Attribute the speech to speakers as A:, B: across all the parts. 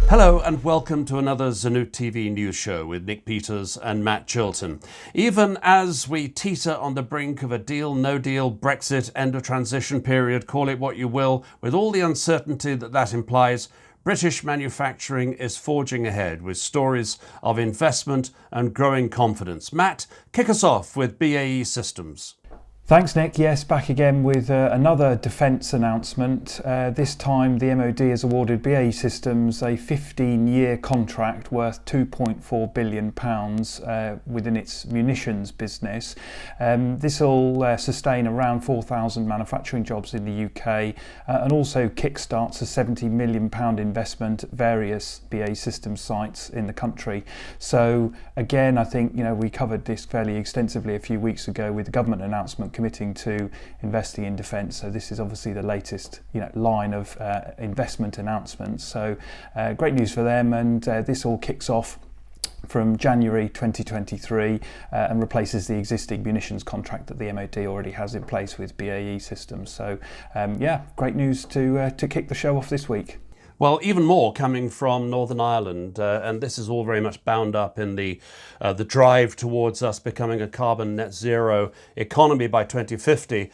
A: Hello and welcome to another ZenootTV News Show with Nick Peters and Matt Chilton. Even as we teeter on the brink of a deal, no deal, Brexit, end of transition period, call it what you will, with all the uncertainty that implies, British manufacturing is forging ahead with stories of investment and growing confidence. Matt, kick us off with BAE Systems.
B: Thanks, Nick. Yes, back again with another defence announcement. This time the MOD has awarded BAE Systems a 15-year contract worth £2.4 billion within its munitions business. This will sustain around 4,000 manufacturing jobs in the UK and also kickstarts a £70 million investment at various BAE Systems sites in the country. So again, I think we covered this fairly extensively a few weeks ago with the government announcement committing to investing in defence. So this is obviously the latest line of investment announcements. So great news for them, and this all kicks off from January 2023 and replaces the existing munitions contract that the MOD already has in place with BAE Systems. So yeah, great news to kick the show off this week.
A: Well, even more coming from Northern Ireland, and this is all very much bound up in the drive towards us becoming a carbon net zero economy by 2050,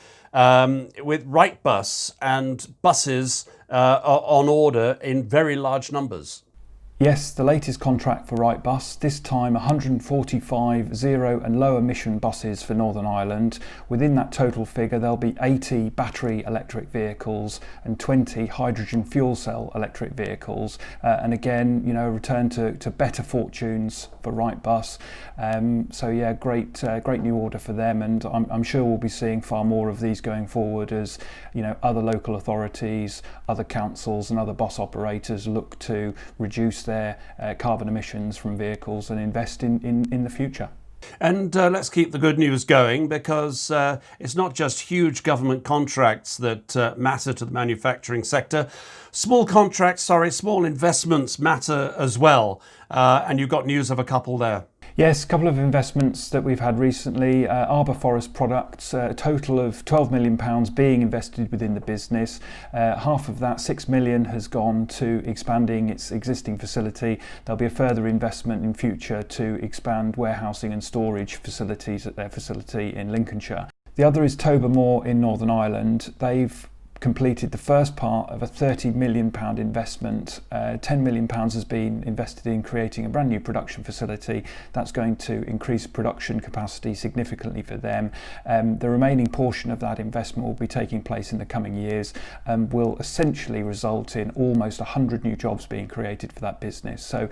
A: with Wrightbus and buses on order in very large numbers.
B: Yes, the latest contract for Wrightbus, this time 145 zero and low emission buses for Northern Ireland. Within that total figure there'll be 80 battery electric vehicles and 20 hydrogen fuel cell electric vehicles, and again a return to better fortunes for Wrightbus. So yeah, great new order for them, and I'm sure we'll be seeing far more of these going forward as other local authorities, other councils and other bus operators look to reduce their carbon emissions from vehicles and invest in the future.
A: And let's keep the good news going, because it's not just huge government contracts that matter to the manufacturing sector. Small investments matter as well. And you've got news of a couple there.
B: Yes, a couple of investments that we've had recently. Arbor Forest Products, a total of £12 million being invested within the business. Half of that, £6 million, has gone to expanding its existing facility. There'll be a further investment in future to expand warehousing and storage facilities at their facility in Lincolnshire. The other is Tobermoor in Northern Ireland. They've completed the first part of a £30 million investment. £10 million has been invested in creating a brand new production facility that's going to increase production capacity significantly for them. The remaining portion of that investment will be taking place in the coming years and will essentially result in almost 100 new jobs being created for that business. So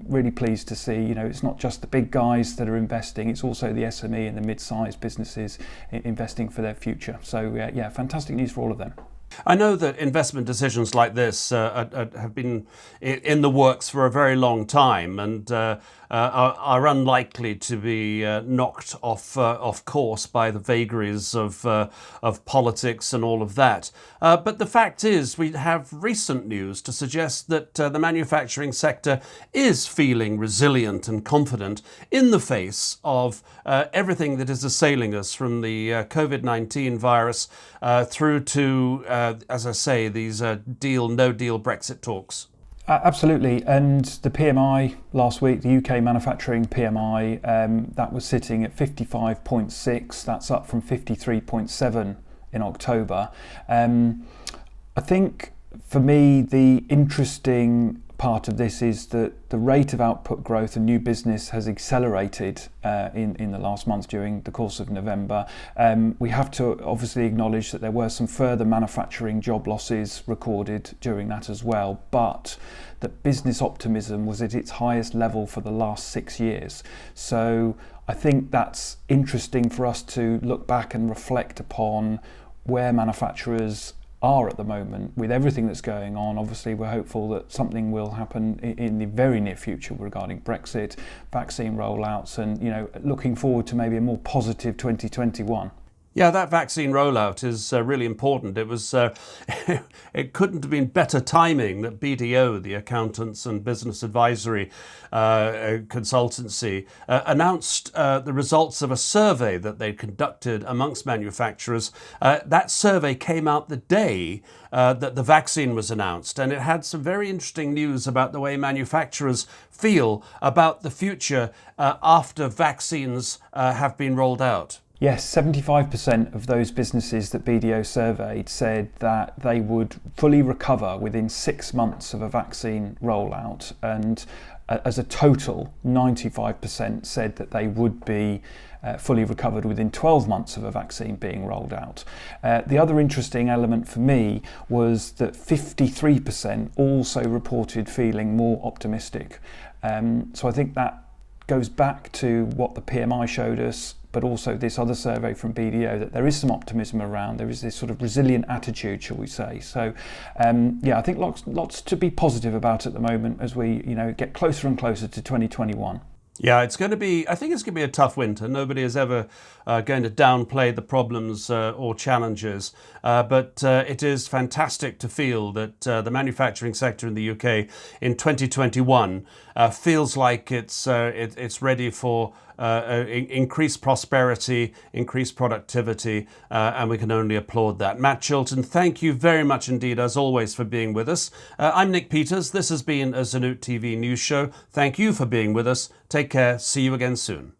B: really pleased to see, it's not just the big guys that are investing, it's also the SME and the mid-sized businesses investing for their future. So yeah, fantastic news for all of them.
A: I know that investment decisions like this have been in the works for a very long time and are unlikely to be knocked off course by the vagaries of politics and all of that. But the fact is, we have recent news to suggest that the manufacturing sector is feeling resilient and confident in the face of everything that is assailing us, from the Covid-19 virus through to, as I say, these deal, no deal Brexit talks.
B: Absolutely, and the PMI last week, the UK manufacturing PMI, that was sitting at 55.6. That's up from 53.7 in October. I think for me the interesting part of this is that the rate of output growth and new business has accelerated in the last months during the course of November. We have to obviously acknowledge that there were some further manufacturing job losses recorded during that as well, but that business optimism was at its highest level for the last 6 years. So I think that's interesting for us to look back and reflect upon where manufacturers are at the moment with everything that's going on. Obviously we're hopeful that something will happen in the very near future regarding Brexit, vaccine rollouts, and looking forward to maybe a more positive 2021.
A: Yeah, that vaccine rollout is really important. It was, it couldn't have been better timing that BDO, the Accountants and Business Advisory consultancy, announced the results of a survey that they conducted amongst manufacturers. That survey came out the day that the vaccine was announced, and it had some very interesting news about the way manufacturers feel about the future after vaccines have been rolled out.
B: Yes, 75% of those businesses that BDO surveyed said that they would fully recover within 6 months of a vaccine rollout, and as a total, 95% said that they would be fully recovered within 12 months of a vaccine being rolled out. The other interesting element for me was that 53% also reported feeling more optimistic. So I think that goes back to what the PMI showed us, but also this other survey from BDO, that there is some optimism around. There is this sort of resilient attitude, shall we say. So yeah, I think lots to be positive about at the moment as we get closer and closer to 2021.
A: Yeah, it's going to be, I think it's going to be a tough winter. Nobody is ever going to downplay the problems or challenges. But it is fantastic to feel that the manufacturing sector in the UK in 2021 feels like it's ready for increased prosperity, increased productivity, and we can only applaud that. Matt Chilton, thank you very much indeed, as always, for being with us. I'm Nick Peters. This has been a ZenootTV News Show. Thank you for being with us. Take care. See you again soon.